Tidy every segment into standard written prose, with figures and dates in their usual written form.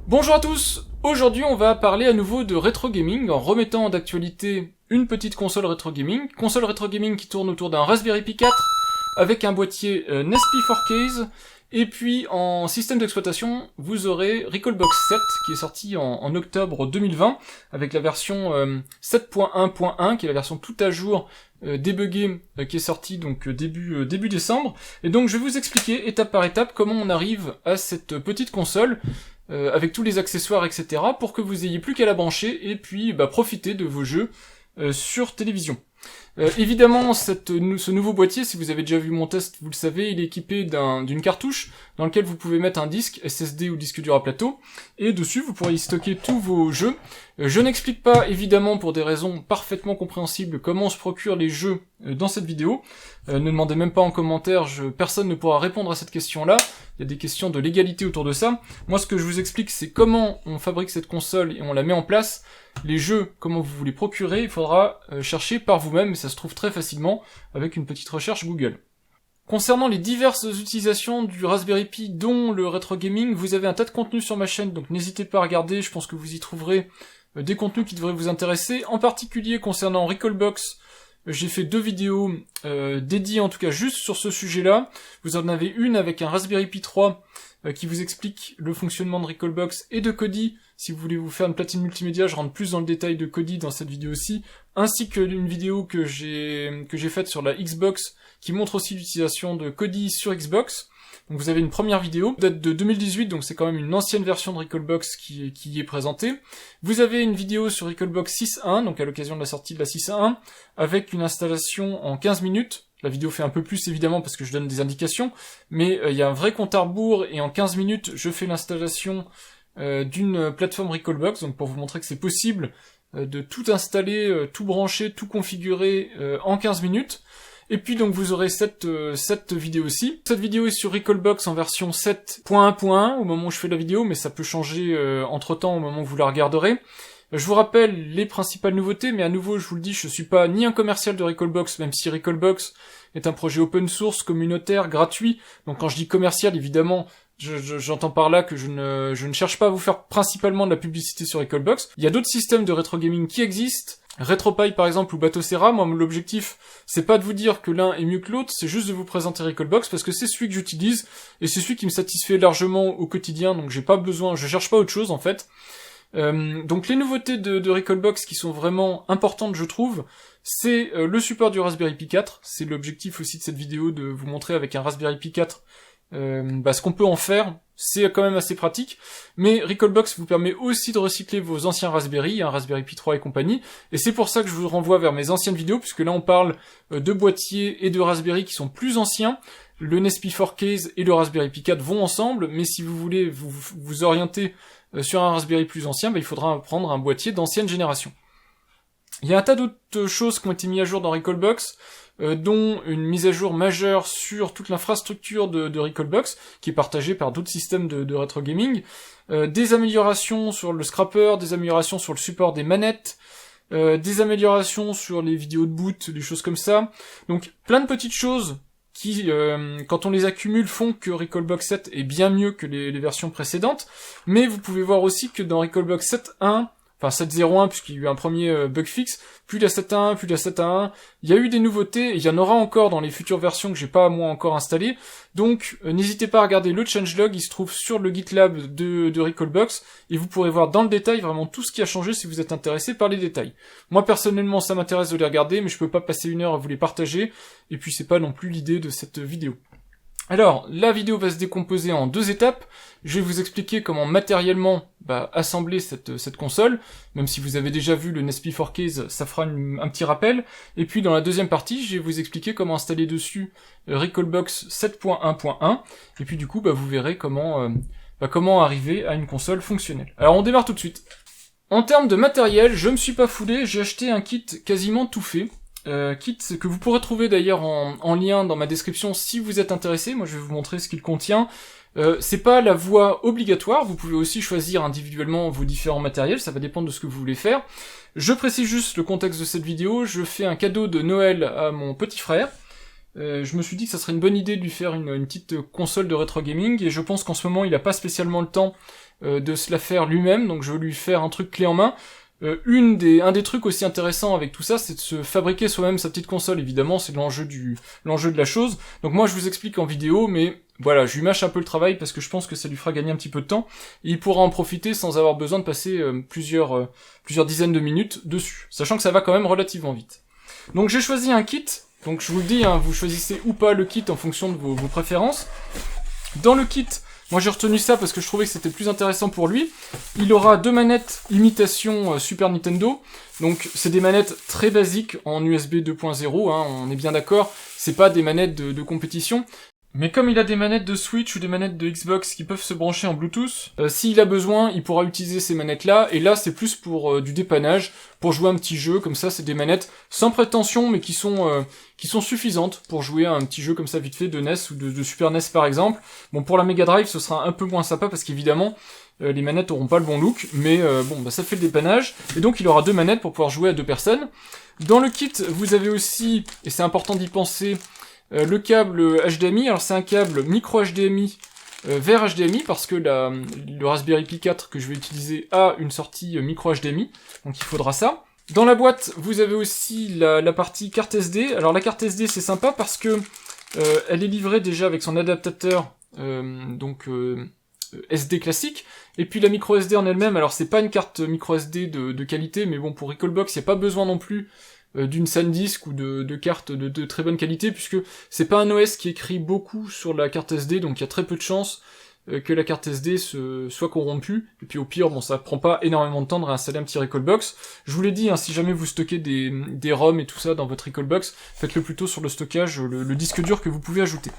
Bonjour à tous. Aujourd'hui on va parler à nouveau de rétro gaming en remettant d'actualité une petite console rétro gaming qui tourne autour d'un Raspberry Pi 4 avec un boîtier Nespi 4Case, et puis en système d'exploitation vous aurez Recalbox 7 qui est sorti en octobre 2020 avec la version 7.1.1 qui est la version tout à jour débuggée qui est sortie donc début décembre. Et donc je vais vous expliquer étape par étape comment on arrive à cette petite console avec tous les accessoires, etc., pour que vous ayez plus qu'à la brancher et puis profiter de vos jeux sur télévision. Évidemment, ce nouveau boîtier, si vous avez déjà vu mon test, vous le savez, il est équipé d'une cartouche dans laquelle vous pouvez mettre un disque SSD ou disque dur à plateau, et dessus vous pourrez y stocker tous vos jeux. Je n'explique pas, évidemment, pour des raisons parfaitement compréhensibles, comment on se procure les jeux dans cette vidéo. Ne demandez même pas en commentaire, personne ne pourra répondre à cette question-là. Il y a des questions de légalité autour de ça. Moi, ce que je vous explique, c'est comment on fabrique cette console et on la met en place. Les jeux, comment vous les procurer, il faudra chercher par vous-même, et ça se trouve très facilement avec une petite recherche Google. Concernant les diverses utilisations du Raspberry Pi, dont le rétro gaming, vous avez un tas de contenus sur ma chaîne, donc n'hésitez pas à regarder, je pense que vous y trouverez des contenus qui devraient vous intéresser. En particulier concernant Recalbox, j'ai fait 2 vidéos dédiées en tout cas juste sur ce sujet-là. Vous en avez une avec un Raspberry Pi 3 qui vous explique le fonctionnement de Recalbox et de Kodi. Si vous voulez vous faire une platine multimédia, je rentre plus dans le détail de Kodi dans cette vidéo aussi, ainsi que une vidéo que j'ai faite sur la Xbox qui montre aussi l'utilisation de Kodi sur Xbox. Donc vous avez une première vidéo, date de 2018, donc c'est quand même une ancienne version de Recalbox qui y est présentée. Vous avez une vidéo sur Recalbox 6.1, donc à l'occasion de la sortie de la 6.1, avec une installation en 15 minutes. La vidéo fait un peu plus évidemment parce que je donne des indications, mais il y a un vrai compte à rebours et en 15 minutes je fais l'installation d'une plateforme Recalbox, donc pour vous montrer que c'est possible de tout installer, tout brancher, tout configurer en 15 minutes. Et puis donc vous aurez cette vidéo aussi. Cette vidéo est sur Recalbox en version 7.1.1 au moment où je fais la vidéo, mais ça peut changer entre temps au moment où vous la regarderez. Je vous rappelle les principales nouveautés, mais à nouveau je vous le dis, je suis pas ni un commercial de Recalbox, même si Recalbox est un projet open source, communautaire, gratuit. Donc quand je dis commercial, évidemment, j'entends par là que je ne cherche pas à vous faire principalement de la publicité sur Recalbox. Il y a d'autres systèmes de rétro gaming qui existent. RetroPie par exemple ou Batocera, moi l'objectif c'est pas de vous dire que l'un est mieux que l'autre, c'est juste de vous présenter Recalbox parce que c'est celui que j'utilise et c'est celui qui me satisfait largement au quotidien, donc j'ai pas besoin, je cherche pas autre chose en fait. Donc les nouveautés de Recalbox qui sont vraiment importantes je trouve, c'est le support du Raspberry Pi 4, c'est l'objectif aussi de cette vidéo de vous montrer avec un Raspberry Pi 4 ce qu'on peut en faire, c'est quand même assez pratique, mais Recalbox vous permet aussi de recycler vos anciens Raspberry, un Raspberry Pi 3 et compagnie, et c'est pour ça que je vous renvoie vers mes anciennes vidéos, puisque là on parle de boîtiers et de Raspberry qui sont plus anciens. Le Nespi 4Case et le Raspberry Pi 4 vont ensemble, mais si vous voulez vous orienter sur un Raspberry plus ancien, il faudra prendre un boîtier d'ancienne génération. Il y a un tas d'autres choses qui ont été mises à jour dans Recalbox, dont une mise à jour majeure sur toute l'infrastructure de Recalbox, qui est partagée par d'autres systèmes de rétro gaming, des améliorations sur le scrapper, des améliorations sur le support des manettes, des améliorations sur les vidéos de boot, des choses comme ça. Donc plein de petites choses qui, quand on les accumule, font que Recalbox 7 est bien mieux que les versions précédentes, mais vous pouvez voir aussi que dans Recalbox 7.1, enfin 7.0.1 puisqu'il y a eu un premier bug fixe, puis la 7.1, puis la 7.1, il y a eu des nouveautés, et il y en aura encore dans les futures versions que j'ai pas moi encore installées, donc n'hésitez pas à regarder le changelog, il se trouve sur le GitLab de Recalbox, et vous pourrez voir dans le détail vraiment tout ce qui a changé si vous êtes intéressé par les détails. Moi personnellement ça m'intéresse de les regarder, mais je peux pas passer 1 heure à vous les partager, et puis c'est pas non plus l'idée de cette vidéo. Alors, la vidéo va se décomposer en 2 étapes. Je vais vous expliquer comment matériellement assembler cette console. Même si vous avez déjà vu le Nespi 4Case, ça fera un petit rappel. Et puis dans la deuxième partie, je vais vous expliquer comment installer dessus Recalbox 7.1.1. Et puis du coup, vous verrez comment arriver à une console fonctionnelle. Alors on démarre tout de suite. En termes de matériel, je me suis pas foulé, j'ai acheté un kit quasiment tout fait. Kit que vous pourrez trouver d'ailleurs en lien dans ma description si vous êtes intéressé. Moi je vais vous montrer ce qu'il contient. C'est pas la voie obligatoire, vous pouvez aussi choisir individuellement vos différents matériels, ça va dépendre de ce que vous voulez faire. Je précise juste le contexte de cette vidéo, je fais un cadeau de Noël à mon petit frère. Je me suis dit que ça serait une bonne idée de lui faire une petite console de rétro gaming, et je pense qu'en ce moment il a pas spécialement le temps de se la faire lui-même, donc je veux lui faire un truc clé en main. Un des trucs aussi intéressants avec tout ça, c'est de se fabriquer soi-même sa petite console, évidemment, c'est l'enjeu de la chose. Donc moi je vous explique en vidéo, mais voilà, je lui mâche un peu le travail parce que je pense que ça lui fera gagner un petit peu de temps, et il pourra en profiter sans avoir besoin de passer plusieurs dizaines de minutes dessus, sachant que ça va quand même relativement vite. Donc j'ai choisi un kit, donc je vous le dis, hein, vous choisissez ou pas le kit en fonction de vos préférences. Dans le kit, moi j'ai retenu ça parce que je trouvais que c'était plus intéressant pour lui. Il aura 2 manettes imitation Super Nintendo. Donc c'est des manettes très basiques en USB 2.0, hein, on est bien d'accord. C'est pas des manettes de compétition. Mais comme il a des manettes de Switch ou des manettes de Xbox qui peuvent se brancher en Bluetooth, s'il a besoin, il pourra utiliser ces manettes-là, et là c'est plus pour du dépannage, pour jouer un petit jeu, comme ça c'est des manettes sans prétention, mais qui sont suffisantes pour jouer à un petit jeu comme ça vite fait, de NES ou de Super NES par exemple. Bon, pour la Mega Drive ce sera un peu moins sympa, parce qu'évidemment, les manettes auront pas le bon look, mais ça fait le dépannage, et donc il aura 2 manettes pour pouvoir jouer à 2 personnes. Dans le kit, vous avez aussi, et c'est important d'y penser, le câble HDMI. Alors c'est un câble micro HDMI vers HDMI, parce que le Raspberry Pi 4 que je vais utiliser a une sortie micro HDMI, donc il faudra ça. Dans la boîte, vous avez aussi la partie carte SD. Alors la carte SD c'est sympa parce que elle est livrée déjà avec son adaptateur SD classique, et puis la micro SD en elle-même, alors c'est pas une carte micro SD de qualité, mais bon, pour Recalbox, il n'y a pas besoin non plus d'une SanDisk ou de cartes de très bonne qualité, puisque c'est pas un OS qui écrit beaucoup sur la carte SD, donc il y a très peu de chances que la carte SD soit corrompue, et puis au pire, bon, ça prend pas énormément de temps de réinstaller un petit Recalbox. Je vous l'ai dit, hein, si jamais vous stockez des ROM et tout ça dans votre Recalbox, faites-le plutôt sur le stockage, le disque dur que vous pouvez ajouter.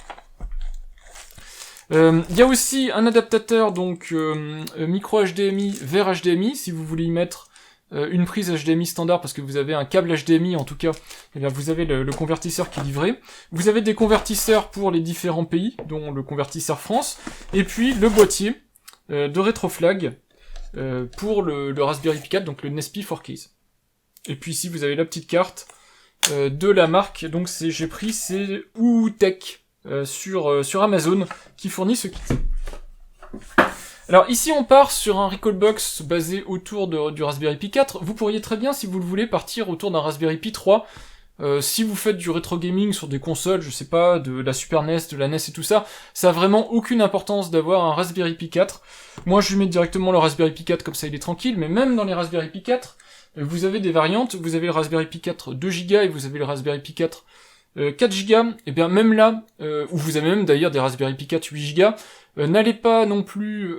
Il y a aussi un adaptateur donc micro HDMI vers HDMI, si vous voulez y mettre une prise HDMI standard, parce que vous avez un câble HDMI en tout cas, et bien vous avez le convertisseur qui est livré. Vous avez des convertisseurs pour les différents pays, dont le convertisseur France, et puis le boîtier de Retroflag pour le Raspberry Pi 4, donc le Nespi 4Keys. Et puis ici vous avez la petite carte de la marque, donc c'est Ootech sur Amazon qui fournit ce kit. Alors ici on part sur un Recalbox basé autour du Raspberry Pi 4. Vous pourriez très bien, si vous le voulez, partir autour d'un Raspberry Pi 3. Si vous faites du rétro gaming sur des consoles, je sais pas, de la Super NES, de la NES et tout ça, ça a vraiment aucune importance d'avoir un Raspberry Pi 4. Moi je lui mets directement le Raspberry Pi 4, comme ça il est tranquille, mais même dans les Raspberry Pi 4, vous avez des variantes. Vous avez le Raspberry Pi 4 2 Go et vous avez le Raspberry Pi 4 4 Go, et bien même là, où vous avez même d'ailleurs des Raspberry Pi 4 8 Go, n'allez pas non plus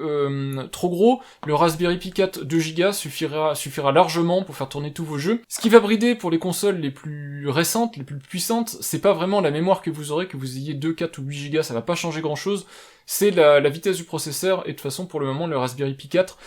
trop gros, le Raspberry Pi 4 2 Go suffira largement pour faire tourner tous vos jeux. Ce qui va brider pour les consoles les plus récentes, les plus puissantes, c'est pas vraiment la mémoire que vous aurez, que vous ayez 2, 4 ou 8 Go, ça va pas changer grand chose, c'est la vitesse du processeur, et de toute façon pour le moment le Raspberry Pi 4,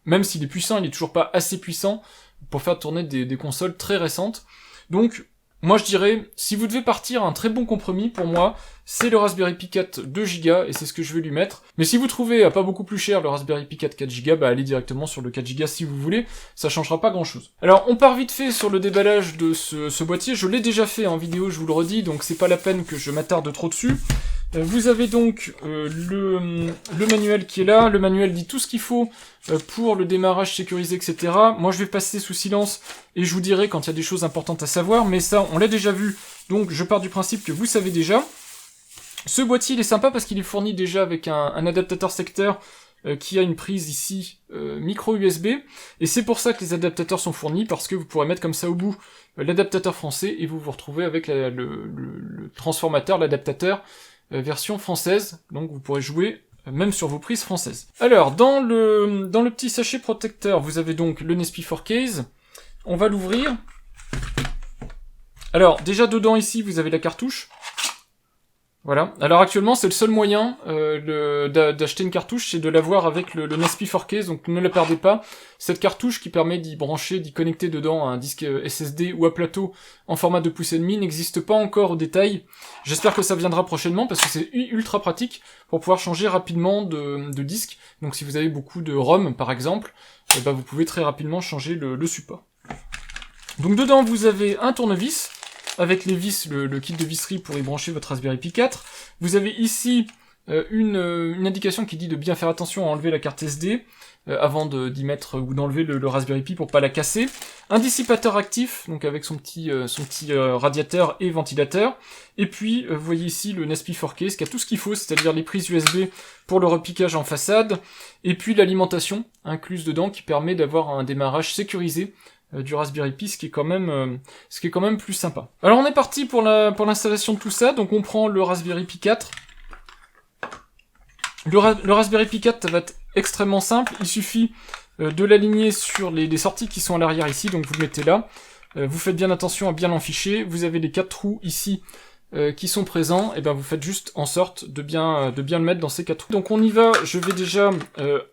même s'il est puissant, il est toujours pas assez puissant pour faire tourner des consoles très récentes. Donc moi je dirais, si vous devez partir, un très bon compromis pour moi, c'est le Raspberry Pi 4 2 Go, et c'est ce que je vais lui mettre. Mais si vous trouvez à pas beaucoup plus cher le Raspberry Pi 4 4 Go, bah allez directement sur le 4 Go si vous voulez, ça changera pas grand chose. Alors on part vite fait sur le déballage de ce boîtier, je l'ai déjà fait en vidéo, je vous le redis, donc c'est pas la peine que je m'attarde trop dessus. Vous avez donc le manuel qui est là. Le manuel dit tout ce qu'il faut pour le démarrage sécurisé, etc. Moi je vais passer sous silence et je vous dirai quand il y a des choses importantes à savoir, mais ça on l'a déjà vu, donc je pars du principe que vous savez déjà. Ce boîtier il est sympa parce qu'il est fourni déjà avec un adaptateur secteur qui a une prise ici micro USB, et c'est pour ça que les adaptateurs sont fournis, parce que vous pourrez mettre comme ça au bout l'adaptateur français et vous vous retrouvez avec le transformateur, l'adaptateur version française, donc vous pourrez jouer même sur vos prises françaises. Alors, dans le petit sachet protecteur, vous avez donc le Nespi 4Keys. On va l'ouvrir. Alors, déjà dedans ici, vous avez la cartouche. Voilà. Alors actuellement, c'est le seul moyen d'acheter une cartouche, c'est de l'avoir avec le Nespi 4Keys, donc ne la perdez pas. Cette cartouche qui permet d'y brancher, d'y connecter dedans un disque SSD ou à plateau en format 2,5 pouces n'existe pas encore au détail. J'espère que ça viendra prochainement parce que c'est ultra pratique pour pouvoir changer rapidement de disque. Donc si vous avez beaucoup de ROM par exemple, vous pouvez très rapidement changer le support. Donc dedans, vous avez un tournevis avec les vis, le kit de visserie pour y brancher votre Raspberry Pi 4. Vous avez ici une indication qui dit de bien faire attention à enlever la carte SD avant d'y mettre ou d'enlever le Raspberry Pi pour pas la casser. Un dissipateur actif, donc avec son petit radiateur et ventilateur. Et puis, vous voyez ici le Nespi 4Case qui a tout ce qu'il faut, c'est-à-dire les prises USB pour le repiquage en façade, et puis l'alimentation incluse dedans qui permet d'avoir un démarrage sécurisé du Raspberry Pi, ce qui est quand même plus sympa. Alors on est parti pour l'installation de tout ça, donc on prend le Raspberry Pi 4. Le Raspberry Pi 4 ça va être extrêmement simple, il suffit de l'aligner sur les sorties qui sont à l'arrière ici, donc vous le mettez là. Vous faites bien attention à bien l'enficher, vous avez les 4 trous ici qui sont présents, et ben vous faites juste en sorte de bien le mettre dans ces 4 trous. Donc on y va, je vais déjà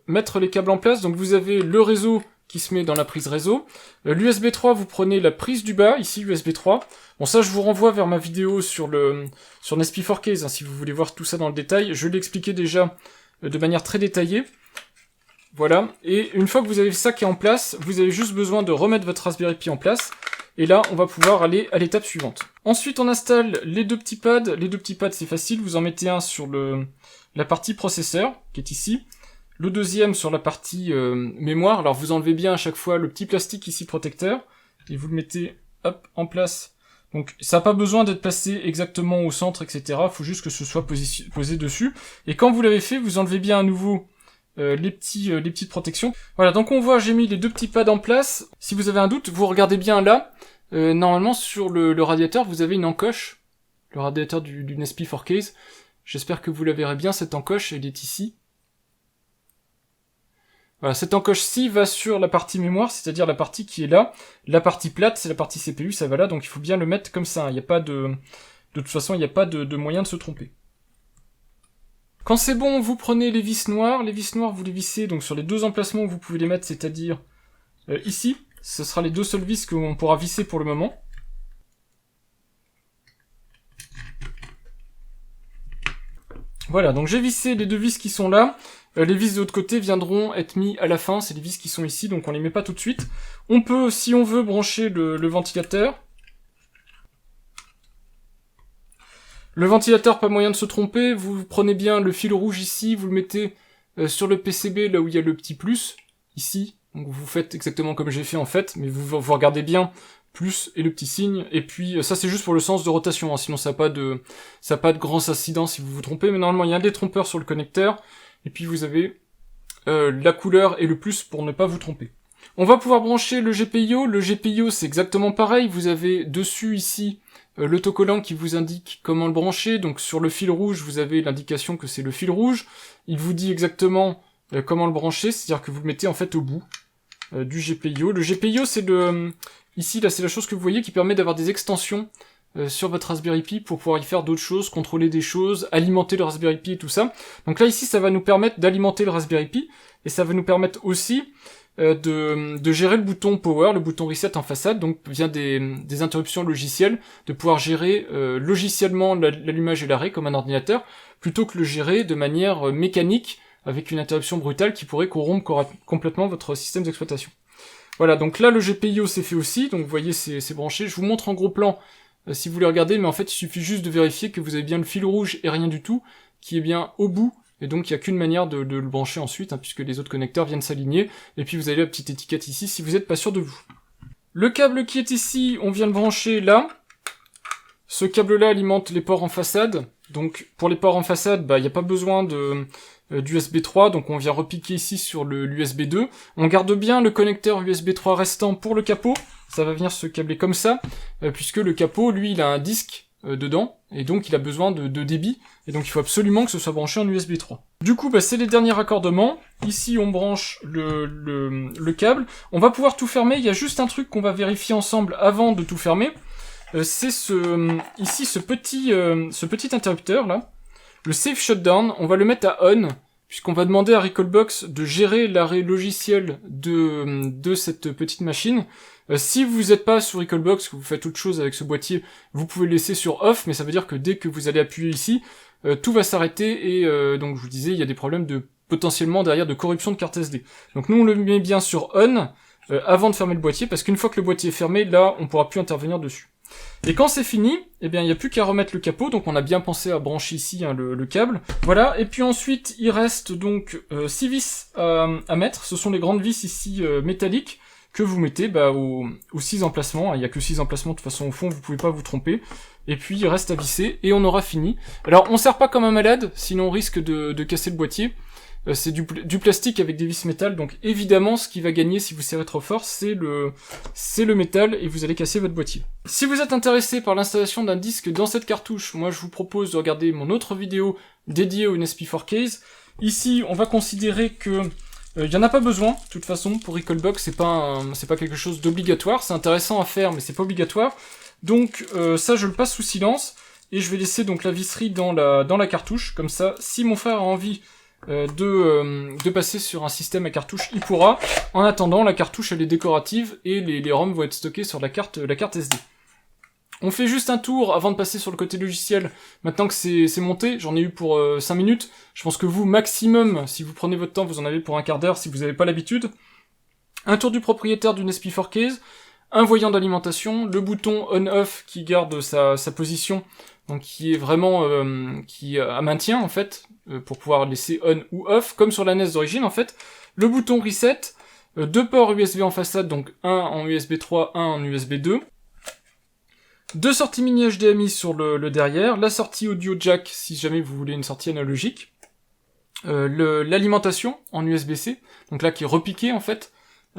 mettre les câbles en place, donc vous avez le réseau qui se met dans la prise réseau. L'USB 3, vous prenez la prise du bas, ici USB 3. Bon ça je vous renvoie vers ma vidéo sur Nespi 4Case, hein, si vous voulez voir tout ça dans le détail. Je l'ai expliqué déjà de manière très détaillée. Voilà, et une fois que vous avez ça qui est en place, vous avez juste besoin de remettre votre Raspberry Pi en place. Et là, on va pouvoir aller à l'étape suivante. Ensuite, on installe les deux petits pads. Les deux petits pads, c'est facile, vous en mettez un sur la partie processeur, qui est ici. Le deuxième sur la partie mémoire. Alors vous enlevez bien à chaque fois le petit plastique ici protecteur, et vous le mettez hop en place. Donc ça n'a pas besoin d'être placé exactement au centre, etc. Il faut juste que ce soit posé dessus. Et quand vous l'avez fait, vous enlevez bien à nouveau les petites protections. Voilà, donc on voit, j'ai mis les deux petits pads en place. Si vous avez un doute, vous regardez bien là. Normalement sur le radiateur, vous avez une encoche. Le radiateur du Nespi 4Case. J'espère que vous la verrez bien, cette encoche, elle est ici. Voilà, cette encoche-ci va sur la partie mémoire, c'est-à-dire la partie qui est là. La partie plate, c'est la partie CPU, ça va là, donc il faut bien le mettre comme ça. Il n'y a pas de toute façon, il n'y a pas de moyen de se tromper. Quand c'est bon, vous prenez les vis noires. Les vis noires, vous les vissez donc sur les deux emplacements où vous pouvez les mettre, c'est-à-dire ici. Ce sera les deux seules vis qu'on pourra visser pour le moment. Voilà, donc j'ai vissé les deux vis qui sont là. Les vis de l'autre côté viendront être mis à la fin, c'est les vis qui sont ici, donc on les met pas tout de suite. On peut, si on veut, brancher le ventilateur. Le ventilateur, pas moyen de se tromper, vous prenez bien le fil rouge ici, vous le mettez sur le PCB, là où il y a le petit plus, ici. Donc vous faites exactement comme j'ai fait en fait, mais vous regardez bien plus et le petit signe, et puis ça c'est juste pour le sens de rotation, hein, sinon ça n'a pas de grands incidents si vous vous trompez, mais normalement il y a un détrompeur sur le connecteur, et puis vous avez la couleur et le plus pour ne pas vous tromper. On va pouvoir brancher le GPIO. Le GPIO c'est exactement pareil, vous avez dessus ici l'autocollant qui vous indique comment le brancher, donc sur le fil rouge vous avez l'indication que c'est le fil rouge, il vous dit exactement comment le brancher, c'est-à-dire que vous le mettez en fait au bout du GPIO. Le GPIO c'est ici là c'est la chose que vous voyez qui permet d'avoir des extensions sur votre Raspberry Pi pour pouvoir y faire d'autres choses, contrôler des choses, alimenter le Raspberry Pi et tout ça. Donc là ici ça va nous permettre d'alimenter le Raspberry Pi, et ça va nous permettre aussi de gérer le bouton power, le bouton reset en façade, donc via des interruptions logicielles, de pouvoir gérer logiciellement l'allumage et l'arrêt comme un ordinateur, plutôt que le gérer de manière mécanique avec une interruption brutale qui pourrait corrompre complètement votre système d'exploitation. Voilà, donc là le GPIO c'est fait aussi, donc vous voyez c'est branché. Je vous montre en gros plan si vous voulez regarder, mais en fait il suffit juste de vérifier que vous avez bien le fil rouge et rien du tout, qui est bien au bout, et donc il n'y a qu'une manière de le brancher ensuite, hein, puisque les autres connecteurs viennent s'aligner, et puis vous avez la petite étiquette ici si vous n'êtes pas sûr de vous. Le câble qui est ici, on vient le brancher là. Ce câble-là alimente les ports en façade, donc pour les ports en façade, il n'y a pas besoin d'USB 3, donc on vient repiquer ici sur l'USB 2. On garde bien le connecteur USB 3 restant pour le capot, ça va venir se câbler comme ça, puisque le capot, lui, il a un disque dedans, et donc il a besoin de débit, et donc il faut absolument que ce soit branché en USB 3. Du coup, c'est les derniers raccordements. Ici, on branche le câble. On va pouvoir tout fermer, il y a juste un truc qu'on va vérifier ensemble avant de tout fermer. C'est ce petit interrupteur là, le Safe Shutdown. On va le mettre à on, puisqu'on va demander à Recalbox de gérer l'arrêt logiciel de cette petite machine. Si vous n'êtes pas sur Recalbox, que vous faites autre chose avec ce boîtier, vous pouvez le laisser sur off, mais ça veut dire que dès que vous allez appuyer ici, tout va s'arrêter, et donc je vous disais, il y a des problèmes potentiellement derrière de corruption de carte SD. Donc nous on le met bien sur on, avant de fermer le boîtier, parce qu'une fois que le boîtier est fermé, là on pourra plus intervenir dessus. Et quand c'est fini, eh bien il n'y a plus qu'à remettre le capot, donc on a bien pensé à brancher ici hein, le câble. Voilà, et puis ensuite il reste donc 6 vis à mettre, ce sont les grandes vis ici métalliques, que vous mettez aux 6 emplacements, il n'y a que 6 emplacements de toute façon au fond, vous pouvez pas vous tromper, et puis il reste à visser, et on aura fini. Alors on serre pas comme un malade, sinon on risque de casser le boîtier. C'est du plastique avec des vis métal, donc évidemment ce qui va gagner si vous serrez trop fort, c'est le métal et vous allez casser votre boîtier. Si vous êtes intéressé par l'installation d'un disque dans cette cartouche, moi je vous propose de regarder mon autre vidéo dédiée au NSP4 Case. Ici on va considérer que il y en a pas besoin, de toute façon, pour Recalbox, c'est pas quelque chose d'obligatoire, c'est intéressant à faire mais c'est pas obligatoire. Donc ça je le passe sous silence, et je vais laisser donc la visserie dans la cartouche, comme ça, si mon frère a envie de passer sur un système à cartouche, il pourra. En attendant, la cartouche elle est décorative et les ROM vont être stockés sur la carte SD. On fait juste un tour avant de passer sur le côté logiciel. Maintenant que c'est monté, j'en ai eu pour 5 minutes. Je pense que vous, maximum, si vous prenez votre temps, vous en avez pour un quart d'heure si vous n'avez pas l'habitude. Un tour du propriétaire d'une NSP4 Case, un voyant d'alimentation, le bouton on-off qui garde sa position, donc qui est vraiment à maintien en fait, pour pouvoir laisser on ou off, comme sur la NES d'origine en fait. Le bouton reset, 2 ports USB en façade, donc un en USB 3, un en USB 2. 2 sorties mini HDMI sur le derrière, la sortie audio jack si jamais vous voulez une sortie analogique. L'alimentation en USB-C, donc là qui est repiquée en fait,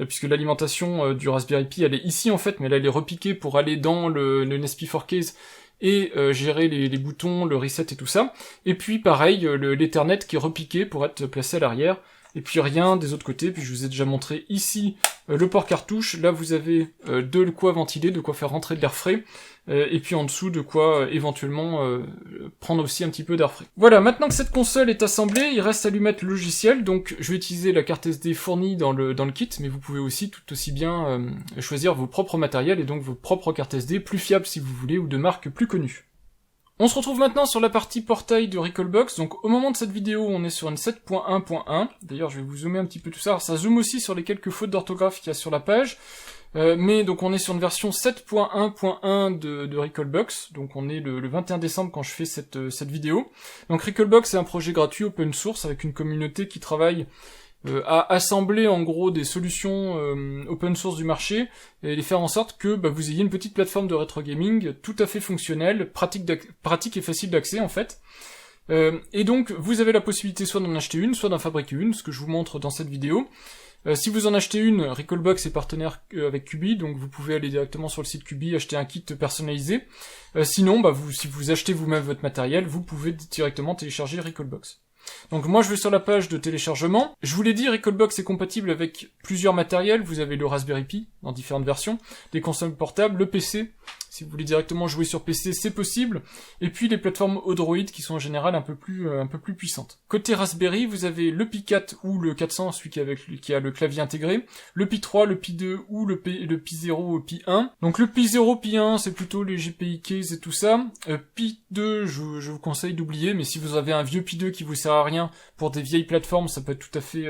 puisque l'alimentation du Raspberry Pi elle est ici en fait, mais là elle est repiquée pour aller dans le NSP4 Case et gérer les boutons, le reset et tout ça. Et puis pareil, l'Ethernet qui est repiqué pour être placé à l'arrière. Et puis rien des autres côtés, puis je vous ai déjà montré ici le port cartouche. Là vous avez de quoi ventiler, de quoi faire rentrer de l'air frais. Et puis en dessous de quoi éventuellement prendre aussi un petit peu d'air frais. Voilà, maintenant que cette console est assemblée, il reste à lui mettre le logiciel. Donc je vais utiliser la carte SD fournie dans le kit, mais vous pouvez aussi tout aussi bien choisir vos propres matériels et donc vos propres cartes SD, plus fiables si vous voulez, ou de marques plus connues. On se retrouve maintenant sur la partie portail de Recalbox. Donc au moment de cette vidéo, on est sur une 7.1.1. D'ailleurs, je vais vous zoomer un petit peu tout ça. Alors, ça zoome aussi sur les quelques fautes d'orthographe qu'il y a sur la page. Mais donc on est sur une version 7.1.1 de Recalbox. Donc on est le 21 décembre quand je fais cette vidéo. Donc Recalbox c'est un projet gratuit open source avec une communauté qui travaille à assembler en gros des solutions open source du marché et les faire en sorte que vous ayez une petite plateforme de rétro gaming tout à fait fonctionnelle, pratique et facile d'accès en fait. Et donc vous avez la possibilité soit d'en acheter une, soit d'en fabriquer une, ce que je vous montre dans cette vidéo. Si vous en achetez une, Recalbox est partenaire avec Cubi, donc vous pouvez aller directement sur le site Cubi, acheter un kit personnalisé. Sinon, si vous achetez vous-même votre matériel, vous pouvez directement télécharger Recalbox. Donc moi je vais sur la page de téléchargement. Je vous l'ai dit, Recalbox est compatible avec plusieurs matériels. Vous avez le Raspberry Pi dans différentes versions, des consoles portables, le PC. Si vous voulez directement jouer sur PC, c'est possible. Et puis les plateformes Odroid qui sont en général un peu plus puissantes. Côté Raspberry, vous avez le Pi 4 ou le 400, celui qui a le clavier intégré, le Pi 3, le Pi 2 ou le Pi 0 ou Pi 1. Donc le Pi 0, Pi 1, c'est plutôt les GPI case et tout ça. Pi 2, je vous conseille d'oublier, mais si vous avez un vieux Pi 2 qui vous sert à rien pour des vieilles plateformes, ça peut être tout à fait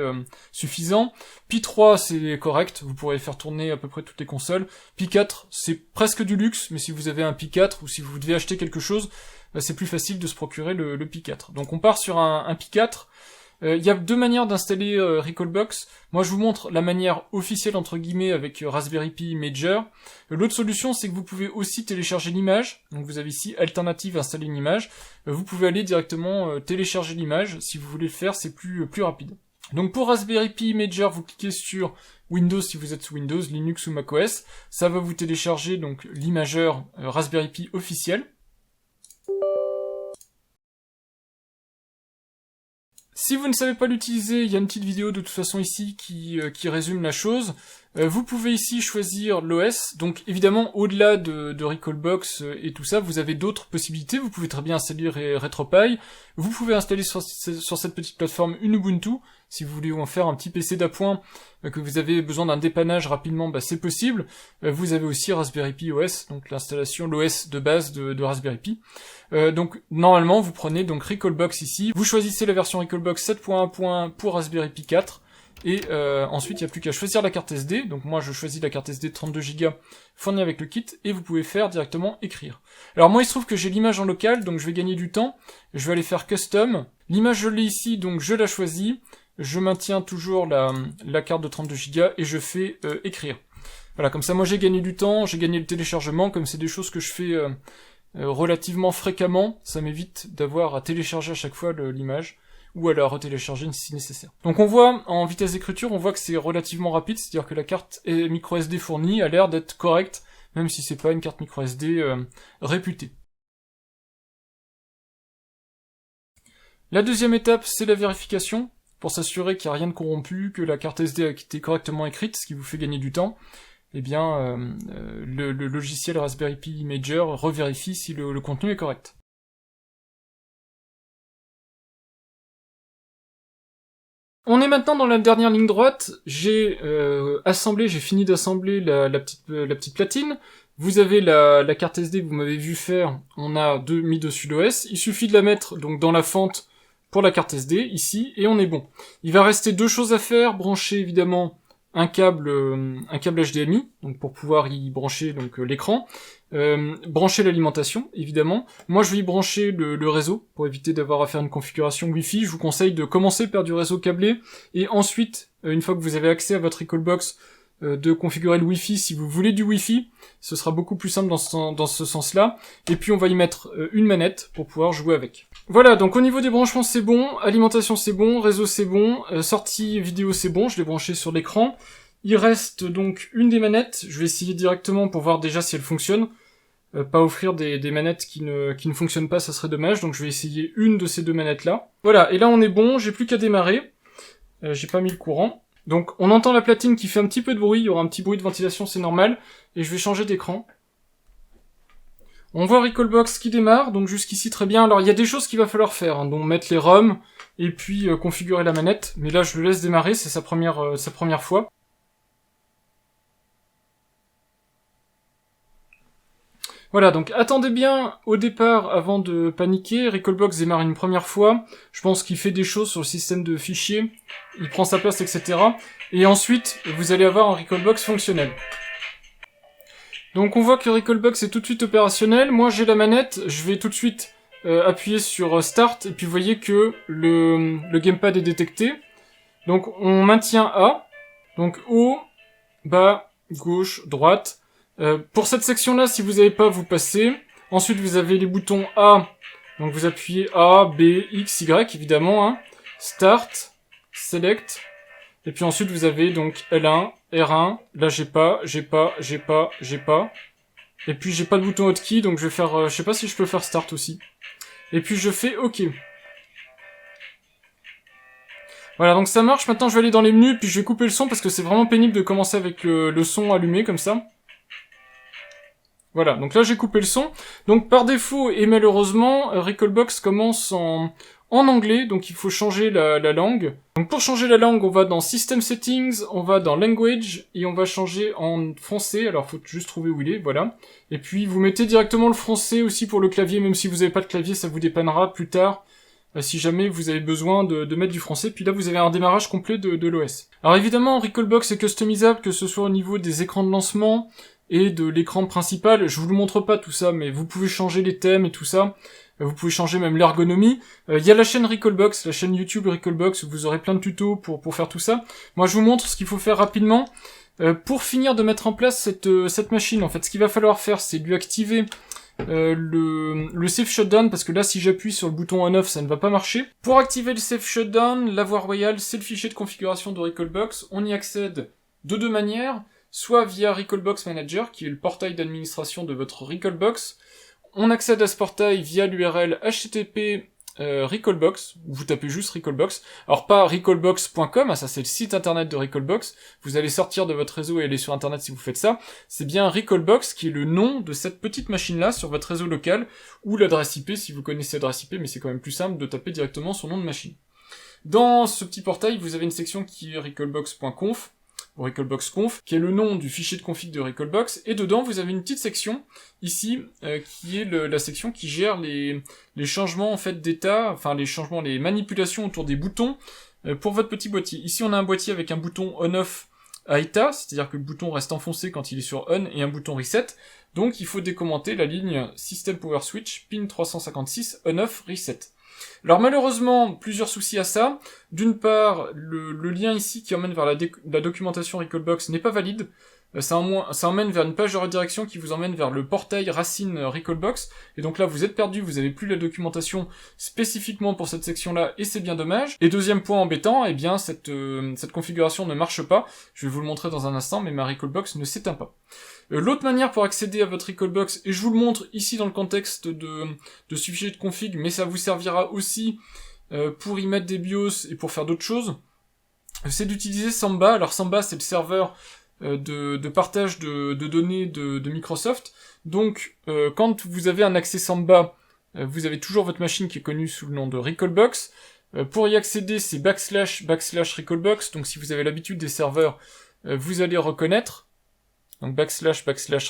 suffisant. Pi 3, c'est correct, vous pourrez faire tourner à peu près toutes les consoles. Pi 4, c'est presque du luxe, mais si vous avez un Pi 4 ou si vous devez acheter quelque chose, c'est plus facile de se procurer le Pi 4. Donc on part sur un Pi 4. Il y a 2 manières d'installer Recalbox. Moi je vous montre la manière officielle entre guillemets avec Raspberry Pi Major. L'autre solution c'est que vous pouvez aussi télécharger l'image. Donc vous avez ici alternative installer une image. Vous pouvez aller directement télécharger l'image. Si vous voulez le faire, c'est plus rapide. Donc pour Raspberry Pi Major, vous cliquez sur Windows si vous êtes sous Windows, Linux ou macOS. Ça va vous télécharger donc l'imageur Raspberry Pi officiel. Si vous ne savez pas l'utiliser, il y a une petite vidéo de toute façon ici qui résume la chose. Vous pouvez ici choisir l'OS, donc évidemment au-delà de Recalbox et tout ça, vous avez d'autres possibilités. Vous pouvez très bien installer RetroPie, vous pouvez installer sur cette petite plateforme une Ubuntu, si vous voulez en faire un petit PC d'appoint, que vous avez besoin d'un dépannage rapidement, c'est possible. Vous avez aussi Raspberry Pi OS, donc l'installation, l'OS de base de Raspberry Pi. Donc normalement vous prenez donc Recalbox ici, vous choisissez la version Recalbox 7.1 pour Raspberry Pi 4, Et ensuite, il n'y a plus qu'à choisir la carte SD. Donc moi, je choisis la carte SD de 32 Go fournie avec le kit, et vous pouvez faire directement écrire. Alors moi, il se trouve que j'ai l'image en local, donc je vais gagner du temps. Je vais aller faire Custom. L'image, je l'ai ici, donc je la choisis. Je maintiens toujours la carte de 32 Go et je fais écrire. Voilà, comme ça, moi, j'ai gagné du temps, j'ai gagné le téléchargement, comme c'est des choses que je fais relativement fréquemment, ça m'évite d'avoir à télécharger à chaque fois l'image, ou à la retélécharger si nécessaire. Donc on voit, en vitesse d'écriture, on voit que c'est relativement rapide, c'est-à-dire que la carte micro SD fournie a l'air d'être correcte, même si c'est pas une carte micro SD réputée. La deuxième étape, c'est la vérification, pour s'assurer qu'il n'y a rien de corrompu, que la carte SD a été correctement écrite, ce qui vous fait gagner du temps. Eh bien, le logiciel Raspberry Pi Imager revérifie si le contenu est correct. On est maintenant dans la dernière ligne droite. J'ai fini d'assembler la petite platine. Vous avez la carte SD que vous m'avez vu faire. On a mis dessus l'OS. Il suffit de la mettre donc dans la fente pour la carte SD ici et on est bon. Il va rester deux choses à faire. Brancher évidemment un câble HDMI, donc pour pouvoir y brancher donc l'écran, brancher l'alimentation, évidemment. Moi, je vais y brancher le réseau, pour éviter d'avoir à faire une configuration Wi-Fi. Je vous conseille de commencer par du réseau câblé, et ensuite, une fois que vous avez accès à votre Recalbox, de configurer le Wi-Fi si vous voulez du Wi-Fi. Ce sera beaucoup plus simple dans ce sens-là. Et puis, on va y mettre une manette pour pouvoir jouer avec. Voilà, donc au niveau des branchements, c'est bon. Alimentation, c'est bon. Réseau, c'est bon. Sortie vidéo, c'est bon. Je l'ai branché sur l'écran. Il reste donc une des manettes. Je vais essayer directement pour voir déjà si elle fonctionne. Pas offrir des manettes qui ne fonctionnent pas, ça serait dommage. Donc je vais essayer une de ces deux manettes-là. Voilà, et là on est bon. J'ai plus qu'à démarrer. J'ai pas mis le courant. Donc on entend la platine qui fait un petit peu de bruit. Il y aura un petit bruit de ventilation, c'est normal. Et je vais changer d'écran. On voit Recalbox qui démarre, donc jusqu'ici très bien. Alors il y a des choses qu'il va falloir faire, hein, donc mettre les ROM et puis configurer la manette. Mais là je le laisse démarrer, c'est sa première fois. Voilà, donc attendez bien au départ avant de paniquer. Recalbox démarre une première fois. Je pense qu'il fait des choses sur le système de fichiers. Il prend sa place, etc. Et ensuite, vous allez avoir un Recalbox fonctionnel. Donc on voit que Recalbox est tout de suite opérationnel. Moi j'ai la manette, je vais tout de suite appuyer sur Start. Et puis vous voyez que le gamepad est détecté. Donc on maintient A. Donc haut, bas, gauche, droite. Pour cette section-là, si vous n'avez pas, vous passez. Ensuite, vous avez les boutons A. Donc, vous appuyez A, B, X, Y, évidemment. Hein. Start, Select. Et puis ensuite, vous avez donc L1, R1. Là, j'ai pas. Et puis, j'ai pas de bouton hotkey, donc je vais faire... je sais pas si je peux faire Start aussi. Et puis, je fais OK. Voilà, donc ça marche. Maintenant, je vais aller dans les menus, puis je vais couper le son, parce que c'est vraiment pénible de commencer avec le son allumé, comme ça. Voilà, donc là j'ai coupé le son. Donc par défaut et malheureusement, Recalbox commence en anglais, donc il faut changer la langue. Donc pour changer la langue, on va dans System Settings, on va dans Language, et on va changer en français. Alors faut juste trouver où il est, voilà. Et puis vous mettez directement le français aussi pour le clavier, même si vous n'avez pas de clavier, ça vous dépannera plus tard. Si jamais vous avez besoin de mettre du français, puis là vous avez un démarrage complet de l'OS. Alors évidemment, Recalbox est customisable, que ce soit au niveau des écrans de lancement, et de l'écran principal. Je vous le montre pas tout ça, mais vous pouvez changer les thèmes et tout ça. Vous pouvez changer même l'ergonomie. Il y a la chaîne Recalbox, la chaîne YouTube Recalbox, où vous aurez plein de tutos pour faire tout ça. Moi, je vous montre ce qu'il faut faire rapidement. Pour finir de mettre en place cette machine, en fait, ce qu'il va falloir faire, c'est lui activer le Safe Shutdown, parce que là, si j'appuie sur le bouton on-off, ça ne va pas marcher. Pour activer le Safe Shutdown, la voie royale, c'est le fichier de configuration de Recalbox. On y accède de deux manières. Soit via Recalbox Manager, qui est le portail d'administration de votre Recalbox. On accède à ce portail via l'URL http Recalbox, où vous tapez juste Recalbox. Alors pas recalbox.com, ça c'est le site internet de Recalbox. Vous allez sortir de votre réseau et aller sur internet si vous faites ça. C'est bien Recalbox qui est le nom de cette petite machine-là sur votre réseau local, ou l'adresse IP si vous connaissez l'adresse IP, mais c'est quand même plus simple de taper directement son nom de machine. Dans ce petit portail, vous avez une section qui est recalbox.conf, Recalbox.conf, qui est le nom du fichier de config de Recalbox, et dedans vous avez une petite section, ici, qui est la section qui gère les changements en fait d'état, enfin les manipulations autour des boutons, pour votre petit boîtier. Ici, on a un boîtier avec un bouton on-off à état, c'est-à-dire que le bouton reste enfoncé quand il est sur on, et un bouton reset. Donc, il faut décommenter la ligne System Power Switch, pin 356, on-off, reset. Alors malheureusement, plusieurs soucis à ça. D'une part, le lien ici qui emmène vers la documentation Recalbox n'est pas valide. Ça emmène vers une page de redirection qui vous emmène vers le portail racine Recalbox. Et donc là, vous êtes perdu, vous avez plus la documentation spécifiquement pour cette section-là, et c'est bien dommage. Et deuxième point embêtant, eh bien, cette configuration ne marche pas. Je vais vous le montrer dans un instant, mais ma Recalbox ne s'éteint pas. L'autre manière pour accéder à votre Recalbox, et je vous le montre ici dans le contexte de ce fichier de config, mais ça vous servira aussi pour y mettre des BIOS et pour faire d'autres choses, c'est d'utiliser Samba. Alors Samba, c'est le serveur de partage de données de Microsoft. Donc, quand vous avez un accès Samba, vous avez toujours votre machine qui est connue sous le nom de Recalbox. Pour y accéder, c'est / Recalbox. Donc, si vous avez l'habitude des serveurs, vous allez reconnaître. Donc /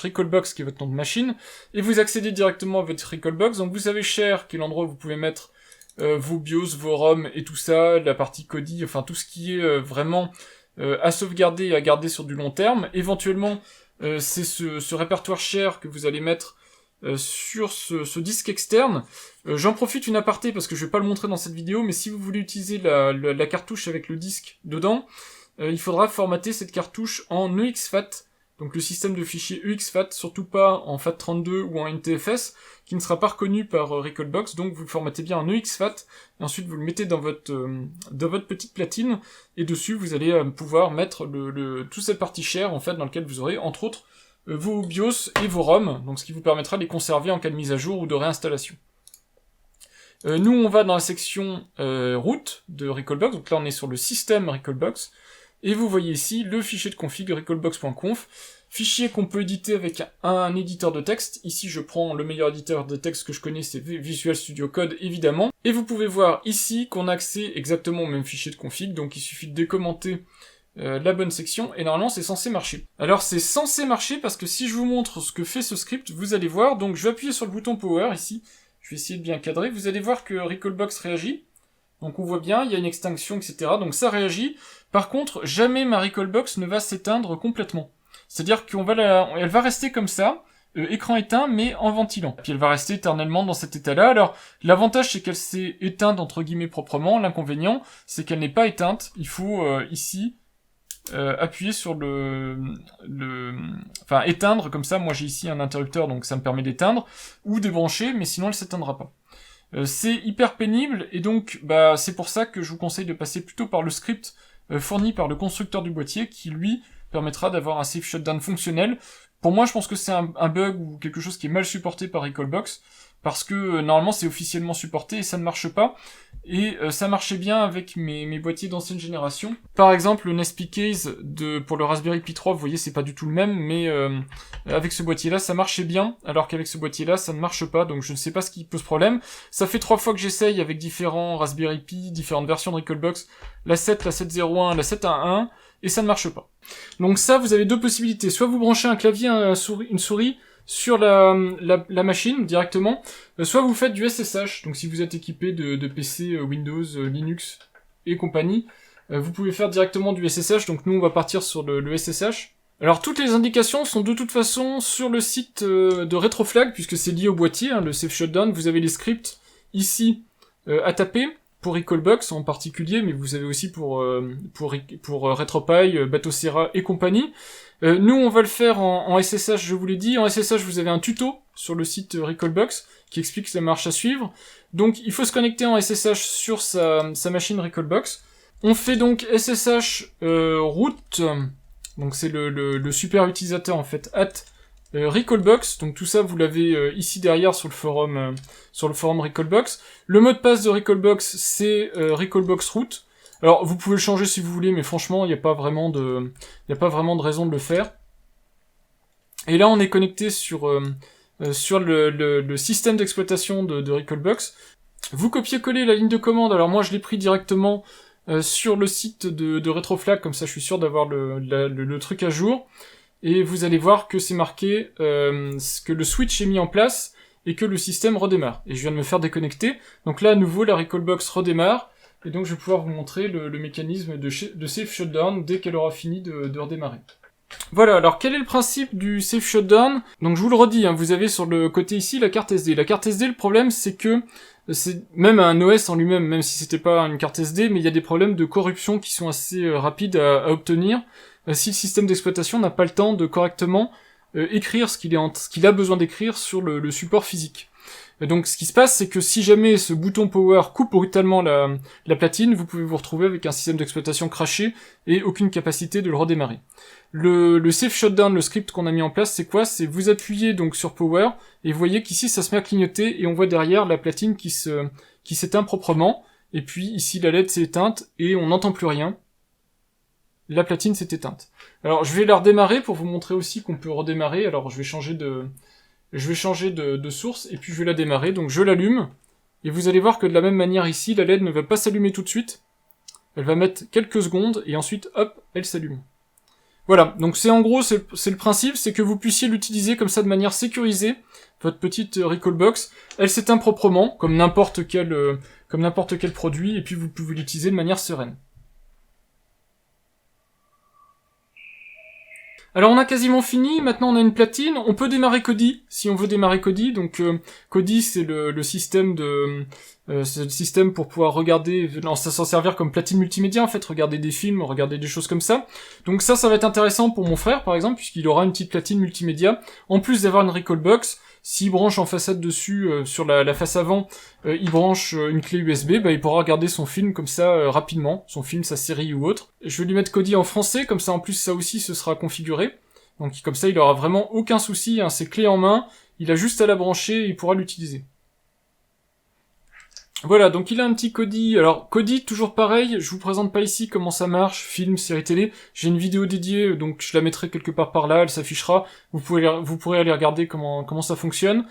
Recalbox qui est votre nom de machine, et vous accédez directement à votre Recalbox. Donc vous avez Share qui est l'endroit où vous pouvez mettre vos BIOS, vos ROM et tout ça, la partie Kodi, enfin tout ce qui est vraiment à sauvegarder et à garder sur du long terme. Éventuellement, c'est ce répertoire Share que vous allez mettre sur ce disque externe. J'en profite une aparté parce que je vais pas le montrer dans cette vidéo, mais si vous voulez utiliser la cartouche avec le disque dedans, il faudra formater cette cartouche en EXFAT. Donc le système de fichiers UXFAT, surtout pas en FAT32 ou en NTFS, qui ne sera pas reconnu par Recalbox, donc vous le formatez bien en UXFAT, et ensuite vous le mettez dans votre petite platine, et dessus vous allez pouvoir mettre toute cette partie share, en fait, dans laquelle vous aurez, entre autres, vos BIOS et vos ROM, donc ce qui vous permettra de les conserver en cas de mise à jour ou de réinstallation. Nous, on va dans la section route de Recalbox, donc là on est sur le système Recalbox, et vous voyez ici le fichier de config recalbox.conf, fichier qu'on peut éditer avec un éditeur de texte. Ici, je prends le meilleur éditeur de texte que je connais, c'est Visual Studio Code, évidemment. Et vous pouvez voir ici qu'on a accès exactement au même fichier de config, donc il suffit de décommenter la bonne section, et normalement c'est censé marcher. Alors c'est censé marcher parce que si je vous montre ce que fait ce script, vous allez voir, donc je vais appuyer sur le bouton Power ici, je vais essayer de bien cadrer, vous allez voir que Recalbox réagit. Donc on voit bien, il y a une extinction, etc. Donc ça réagit. Par contre, jamais ma Recalbox ne va s'éteindre complètement. C'est-à-dire elle va rester comme ça, écran éteint, mais en ventilant. Puis elle va rester éternellement dans cet état-là. Alors, l'avantage, c'est qu'elle s'est éteinte, entre guillemets, proprement. L'inconvénient, c'est qu'elle n'est pas éteinte. Il faut, ici, appuyer sur enfin, éteindre, comme ça. Moi, j'ai ici un interrupteur, donc ça me permet d'éteindre. Ou débrancher, mais sinon, elle s'éteindra pas. C'est hyper pénible, et donc c'est pour ça que je vous conseille de passer plutôt par le script fourni par le constructeur du boîtier, qui lui permettra d'avoir un safe shutdown fonctionnel. Pour moi, je pense que c'est un bug ou quelque chose qui est mal supporté par Recalbox, parce que normalement c'est officiellement supporté et ça ne marche pas. Et ça marchait bien avec mes boîtiers d'ancienne génération. Par exemple, le Nespi Case pour le Raspberry Pi 3, vous voyez, c'est pas du tout le même, mais avec ce boîtier-là, ça marchait bien, alors qu'avec ce boîtier-là, ça ne marche pas, donc je ne sais pas ce qui pose problème. Ça fait 3 fois que j'essaye avec différents Raspberry Pi, différentes versions de Recalbox, la 7, la 701, la 711, et ça ne marche pas. Donc ça, vous avez deux possibilités. Soit vous branchez un clavier, une souris, sur la machine directement, soit vous faites du SSH, donc si vous êtes équipé de PC Windows, Linux et compagnie, vous pouvez faire directement du SSH, donc nous on va partir sur le SSH. Alors toutes les indications sont de toute façon sur le site de Retroflag, puisque c'est lié au boîtier, hein, le Safe Shutdown, vous avez les scripts ici à taper, pour Recalbox en particulier, mais vous avez aussi pour RetroPie, Batocera et compagnie. Nous, on va le faire en SSH, je vous l'ai dit. En SSH, vous avez un tuto sur le site Recalbox qui explique la marche à suivre. Donc, il faut se connecter en SSH sur sa machine Recalbox. On fait donc SSH root, donc c'est le super utilisateur en fait, @Recalbox, donc tout ça vous l'avez ici derrière sur le forum Recalbox. Le mot de passe de Recalbox c'est Recalbox root. Alors vous pouvez le changer si vous voulez, mais franchement il n'y a pas vraiment de raison de le faire. Et là on est connecté sur le système d'exploitation de Recalbox. Vous copiez-collez la ligne de commande. Alors moi je l'ai pris directement sur le site de Retroflag, comme ça je suis sûr d'avoir le truc à jour. Et vous allez voir que c'est marqué que le switch est mis en place et que le système redémarre. Et je viens de me faire déconnecter. Donc là, à nouveau, la Recalbox redémarre. et donc je vais pouvoir vous montrer le mécanisme de safe shutdown dès qu'elle aura fini de redémarrer. Voilà, alors quel est le principe du safe shutdown? Donc je vous le redis, hein, vous avez sur le côté ici la carte SD. La carte SD, le problème c'est que c'est même un OS en lui-même, même si c'était pas une carte SD, mais il y a des problèmes de corruption qui sont assez rapides à obtenir si le système d'exploitation n'a pas le temps de correctement écrire ce qu'il a besoin d'écrire sur le support physique. Donc ce qui se passe, c'est que si jamais ce bouton power coupe brutalement la platine, vous pouvez vous retrouver avec un système d'exploitation craché et aucune capacité de le redémarrer. Le safe shutdown, le script qu'on a mis en place, c'est quoi? C'est vous appuyez donc sur power, et vous voyez qu'ici ça se met à clignoter, et on voit derrière la platine qui s'éteint proprement, et puis ici la LED s'est éteinte, et on n'entend plus rien. La platine s'est éteinte. Alors je vais la redémarrer pour vous montrer aussi qu'on peut redémarrer. Alors je vais changer de source, et puis je vais la démarrer, donc je l'allume, et vous allez voir que de la même manière ici, la LED ne va pas s'allumer tout de suite, elle va mettre quelques secondes, et ensuite, hop, elle s'allume. Voilà, donc c'est en gros, c'est le principe, c'est que vous puissiez l'utiliser comme ça de manière sécurisée, votre petite Recalbox, elle s'éteint proprement, comme n'importe quel produit, et puis vous pouvez l'utiliser de manière sereine. Alors on a quasiment fini, maintenant on a une platine, on peut démarrer Kodi, si on veut démarrer Kodi, donc Kodi c'est le système c'est le système pour pouvoir regarder, s'en servir comme platine multimédia en fait, regarder des films, regarder des choses comme ça. Donc ça va être intéressant pour mon frère par exemple, puisqu'il aura une petite platine multimédia, en plus d'avoir une Recalbox. S'il branche en façade dessus, sur la face avant, il branche une clé USB, il pourra regarder son film comme ça rapidement, son film, sa série ou autre. Je vais lui mettre Kodi en français, comme ça en plus ça aussi ce sera configuré. Donc comme ça il aura vraiment aucun souci, hein, c'est clé en main, il a juste à la brancher et il pourra l'utiliser. Voilà, donc il a un petit Kodi. Alors Kodi, toujours pareil, je vous présente pas ici comment ça marche, film, série télé. J'ai une vidéo dédiée, donc je la mettrai quelque part par là, elle s'affichera. Vous pourrez aller regarder comment ça fonctionne.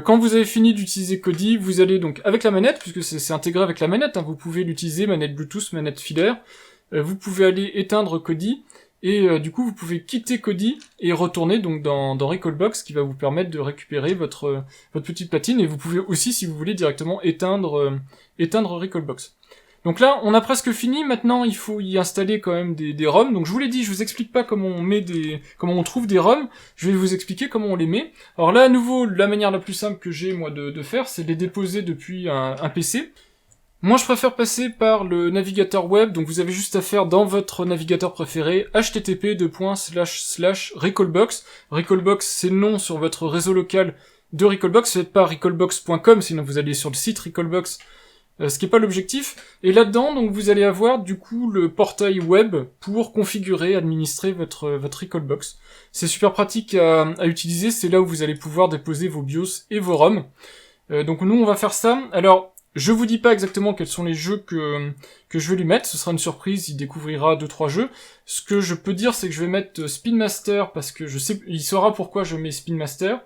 Quand vous avez fini d'utiliser Kodi, vous allez donc avec la manette, puisque c'est intégré avec la manette, hein, vous pouvez l'utiliser, manette Bluetooth, manette filaire. Vous pouvez aller éteindre Kodi. Et du coup, vous pouvez quitter Kodi et retourner donc dans Recalbox, qui va vous permettre de récupérer votre petite platine. Et vous pouvez aussi, si vous voulez, directement éteindre Recalbox. Donc là, on a presque fini. Maintenant, il faut y installer quand même des ROM. Donc je vous l'ai dit, je vous explique pas comment on trouve des ROM. Je vais vous expliquer comment on les met. Alors là, à nouveau, la manière la plus simple que j'ai moi de faire, c'est de les déposer depuis un PC. Moi, je préfère passer par le navigateur web, donc vous avez juste à faire dans votre navigateur préféré http://recalbox. Recalbox, c'est le nom sur votre réseau local de Recalbox. Faites pas recalbox.com, sinon vous allez sur le site Recalbox, ce qui est pas l'objectif. Et là-dedans, donc vous allez avoir du coup le portail web pour configurer, administrer votre Recalbox. C'est super pratique à utiliser, c'est là où vous allez pouvoir déposer vos BIOS et vos ROM. Donc nous, on va faire ça. Alors, je vous dis pas exactement quels sont les jeux que je vais lui mettre, ce sera une surprise, il découvrira 2-3 jeux. Ce que je peux dire, c'est que je vais mettre Spin Master, parce que je sais, il saura pourquoi je mets Spin Master.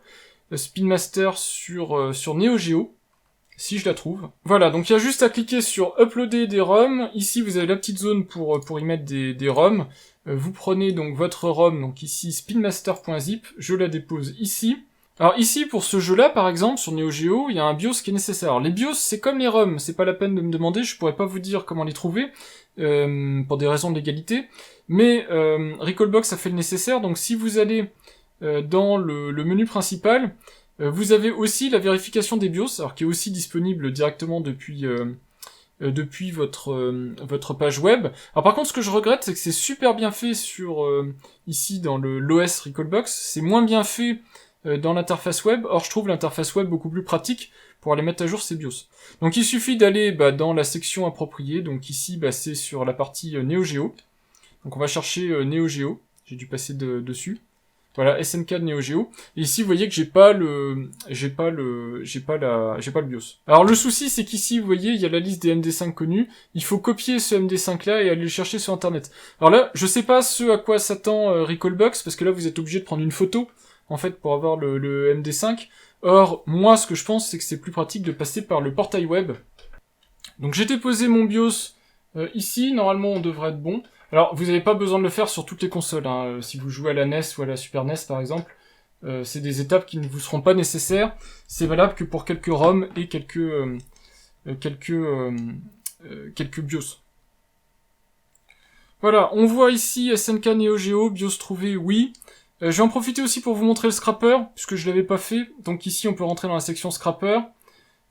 Spin Master sur Neo Geo, si je la trouve. Voilà, donc il y a juste à cliquer sur Uploader des ROM. Ici, vous avez la petite zone pour y mettre des ROM. Vous prenez donc votre ROM, donc ici spinmaster.zip, je la dépose ici. Alors ici, pour ce jeu-là, par exemple, sur Neo Geo, il y a un BIOS qui est nécessaire. Alors les BIOS, c'est comme les ROM, c'est pas la peine de me demander, je pourrais pas vous dire comment les trouver, pour des raisons de légalité, mais Recalbox a fait le nécessaire, donc si vous allez dans le menu principal, vous avez aussi la vérification des BIOS, alors qui est aussi disponible directement depuis votre page web. Alors par contre, ce que je regrette, c'est que c'est super bien fait ici dans l'OS Recalbox, c'est moins bien fait dans l'interface web. Or, je trouve l'interface web beaucoup plus pratique pour aller mettre à jour ces BIOS. Donc, il suffit d'aller dans la section appropriée. Donc ici, c'est sur la partie Neo Geo. Donc, on va chercher Neo Geo. J'ai dû passer dessus. Voilà, SNK de Neo Geo. Et ici, vous voyez que j'ai pas le BIOS. Alors, le souci, c'est qu'ici, vous voyez, il y a la liste des MD5 connus. Il faut copier ce MD5 là et aller le chercher sur Internet. Alors là, je sais pas ce à quoi s'attend Recalbox, parce que là, vous êtes obligé de prendre une photo en fait, pour avoir le MD5. Or, moi, ce que je pense, c'est que c'est plus pratique de passer par le portail web. Donc, j'ai déposé mon BIOS ici. Normalement, on devrait être bon. Alors, vous n'avez pas besoin de le faire sur toutes les consoles. Hein. Si vous jouez à la NES ou à la Super NES, par exemple, c'est des étapes qui ne vous seront pas nécessaires. C'est valable que pour quelques ROM et quelques quelques BIOS. Voilà, on voit ici SNK Neo Geo, BIOS trouvé, oui. Je vais en profiter aussi pour vous montrer le scrapper, puisque je l'avais pas fait. Donc ici, on peut rentrer dans la section scrapper.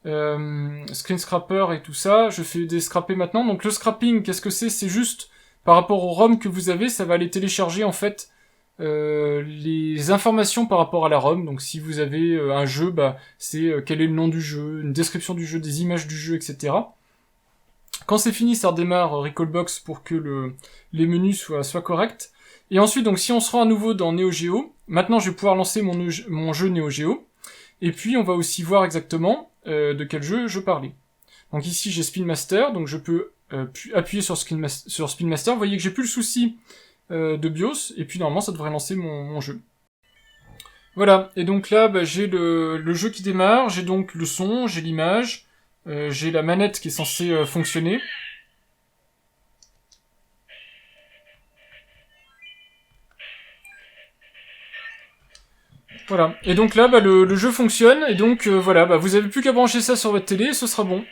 Screen scrapper et tout ça. Je fais des scrappés maintenant. Donc le scrapping, qu'est-ce que c'est? C'est juste, par rapport au ROM que vous avez, ça va aller télécharger, en fait, les informations par rapport à la ROM. Donc si vous avez un jeu, bah c'est quel est le nom du jeu, une description du jeu, des images du jeu, etc. Quand c'est fini, ça redémarre Recalbox pour que les menus soient corrects. Et ensuite, donc si on se rend à nouveau dans Neo Geo, maintenant je vais pouvoir lancer mon jeu Neo Geo. Et puis on va aussi voir exactement de quel jeu je parlais. Donc ici j'ai Spin Master, donc je peux appuyer sur Spin Master. Vous voyez que j'ai plus le souci de BIOS, et puis normalement ça devrait lancer mon jeu. Voilà, et donc là bah, j'ai le jeu qui démarre, j'ai donc le son, j'ai l'image, j'ai la manette qui est censée fonctionner. Voilà, et donc là bah, le jeu fonctionne, et donc voilà, bah, vous avez plus qu'à brancher ça sur votre télé, et ce sera bon.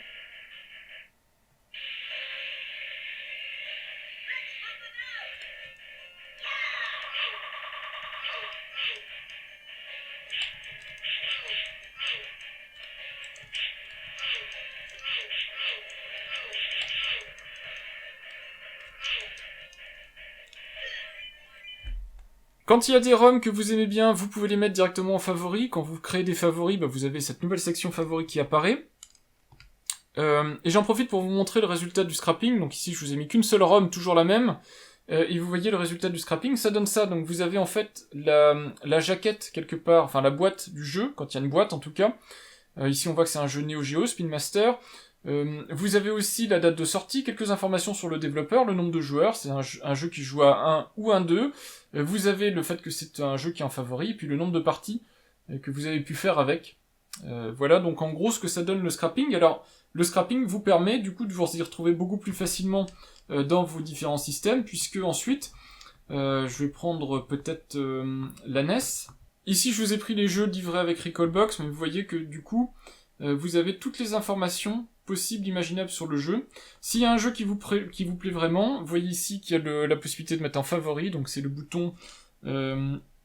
Quand il y a des ROM que vous aimez bien, vous pouvez les mettre directement en favoris. Quand vous créez des favoris, bah vous avez cette nouvelle section favoris qui apparaît. Et j'en profite pour vous montrer le résultat du scrapping. Donc ici, je vous ai mis qu'une seule ROM, toujours la même. Et vous voyez le résultat du scrapping, ça donne ça. Donc vous avez en fait la jaquette quelque part, enfin la boîte du jeu, quand il y a une boîte en tout cas. Ici, on voit que c'est un jeu Neo Geo, Spin Master. Vous avez aussi la date de sortie, quelques informations sur le développeur, le nombre de joueurs, c'est un jeu qui joue à 1 ou 1-2. Vous avez le fait que c'est un jeu qui est en favori, et puis le nombre de parties que vous avez pu faire avec. Voilà, donc en gros ce que ça donne le scrapping. Alors, le scrapping vous permet du coup de vous y retrouver beaucoup plus facilement dans vos différents systèmes, puisque ensuite, je vais prendre peut-être la NES. Ici, je vous ai pris les jeux livrés avec Recalbox, mais vous voyez que du coup, vous avez toutes les informations possibles, imaginables sur le jeu. S'il y a un jeu qui vous plaît vraiment, vous voyez ici qu'il y a la possibilité de mettre en favori, donc c'est le bouton Y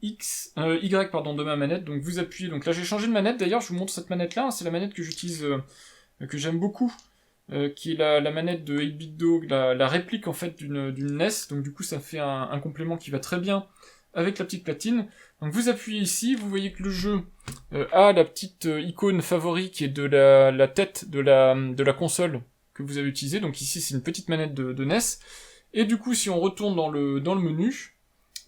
de ma manette, donc vous appuyez. Donc là j'ai changé de manette, d'ailleurs je vous montre cette manette là, c'est la manette que j'utilise, que j'aime beaucoup, qui est la manette de 8-bit Dog, la réplique en fait d'une NES, donc du coup ça fait un complément qui va très bien avec la petite platine. Donc vous appuyez ici, vous voyez que le jeu a la petite icône favori qui est de la tête de la console que vous avez utilisée. Donc ici c'est une petite manette de NES. Et du coup si on retourne dans le menu,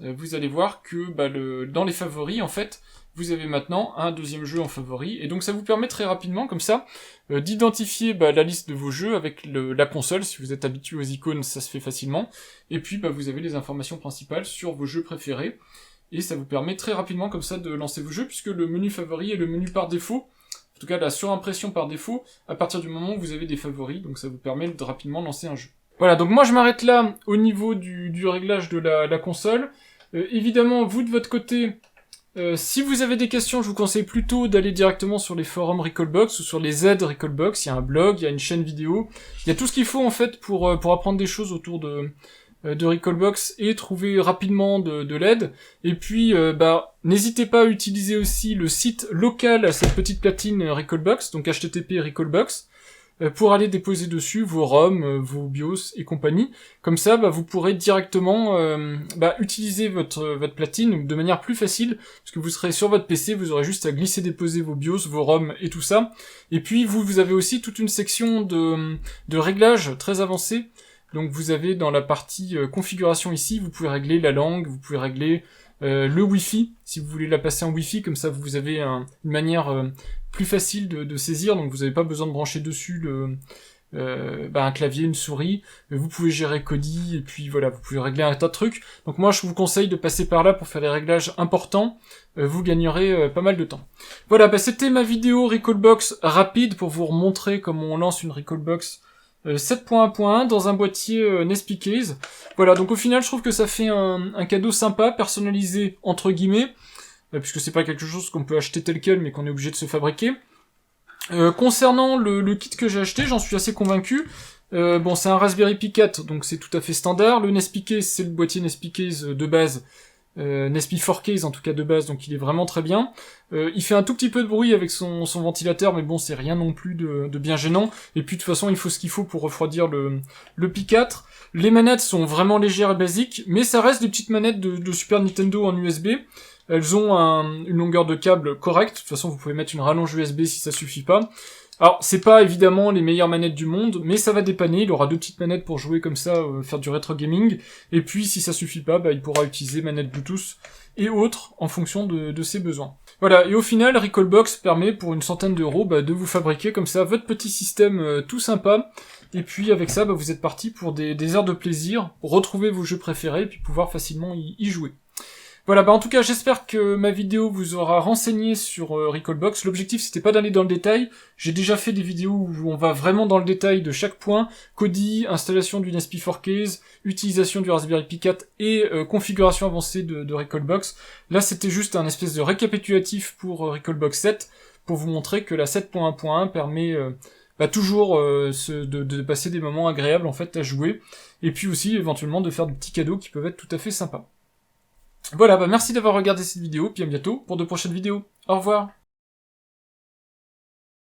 vous allez voir que bah, dans les favoris en fait, vous avez maintenant un deuxième jeu en favori. Et donc ça vous permet très rapidement comme ça d'identifier bah, la liste de vos jeux avec la console. Si vous êtes habitué aux icônes, ça se fait facilement. Et puis bah, vous avez les informations principales sur vos jeux préférés. Et ça vous permet très rapidement comme ça de lancer vos jeux, puisque le menu favori est le menu par défaut, en tout cas la surimpression par défaut, à partir du moment où vous avez des favoris, donc ça vous permet de rapidement lancer un jeu. Voilà, donc moi je m'arrête là au niveau du réglage de la console. Évidemment, vous de votre côté, si vous avez des questions, je vous conseille plutôt d'aller directement sur les forums Recalbox ou sur les aides Recalbox. Il y a un blog, il y a une chaîne vidéo, il y a tout ce qu'il faut en fait pour apprendre des choses autour de Recalbox et trouver rapidement de l'aide. Et puis bah n'hésitez pas à utiliser aussi le site local à cette petite platine Recalbox, donc http Recalbox, pour aller déposer dessus vos ROM, vos BIOS et compagnie. Comme ça bah, vous pourrez directement utiliser votre platine de manière plus facile, parce que vous serez sur votre PC, vous aurez juste à glisser déposer vos BIOS, vos ROM et tout ça. Et puis vous avez aussi toute une section de réglages très avancés. Donc vous avez dans la partie configuration ici, vous pouvez régler la langue, vous pouvez régler le Wi-Fi, si vous voulez la passer en Wi-Fi, comme ça vous avez une manière plus facile de saisir, donc vous n'avez pas besoin de brancher dessus un clavier, une souris. Vous pouvez gérer Kodi, et puis voilà, vous pouvez régler un tas de trucs. Donc moi je vous conseille de passer par là pour faire des réglages importants, vous gagnerez pas mal de temps. Voilà, c'était ma vidéo Recalbox rapide pour vous montrer comment on lance une Recalbox 7.1.1 dans un boîtier Nespi Case. Voilà, donc au final je trouve que ça fait un cadeau sympa, personnalisé entre guillemets, puisque c'est pas quelque chose qu'on peut acheter tel quel mais qu'on est obligé de se fabriquer. Concernant le kit que j'ai acheté, j'en suis assez convaincu. Bon, c'est un Raspberry Pi 4, donc c'est tout à fait standard. Le Nespi Case, c'est le boîtier Nespi Case de base. Nespi 4 Case en tout cas de base, donc il est vraiment très bien. Il fait un tout petit peu de bruit avec son ventilateur, mais bon, c'est rien non plus de bien gênant. Et puis de toute façon, il faut ce qu'il faut pour refroidir le Pi 4. Les manettes sont vraiment légères et basiques, mais ça reste des petites manettes de Super Nintendo en USB. Elles ont une longueur de câble correcte. De toute façon, vous pouvez mettre une rallonge USB si ça suffit pas. Alors, c'est pas évidemment les meilleures manettes du monde, mais ça va dépanner. Il aura 2 petites manettes pour jouer comme ça, faire du rétro gaming. Et puis, si ça suffit pas, il pourra utiliser manette Bluetooth et autres en fonction de ses besoins. Voilà, et au final, Recalbox permet pour une centaine d'euros de vous fabriquer comme ça votre petit système tout sympa. Et puis avec ça, vous êtes parti pour des heures de plaisir, retrouver vos jeux préférés et puis pouvoir facilement y jouer. Voilà, en tout cas, j'espère que ma vidéo vous aura renseigné sur Recalbox. L'objectif, c'était pas d'aller dans le détail. J'ai déjà fait des vidéos où on va vraiment dans le détail de chaque point. Kodi, installation du Nespi 4 Case, utilisation du Raspberry Pi 4 et configuration avancée de Recalbox. Là, c'était juste un espèce de récapitulatif pour Recalbox 7, pour vous montrer que la 7.1.1 permet toujours de passer des moments agréables en fait à jouer. Et puis aussi, éventuellement, de faire de petits cadeaux qui peuvent être tout à fait sympas. Voilà, merci d'avoir regardé cette vidéo, puis à bientôt pour de prochaines vidéos. Au revoir.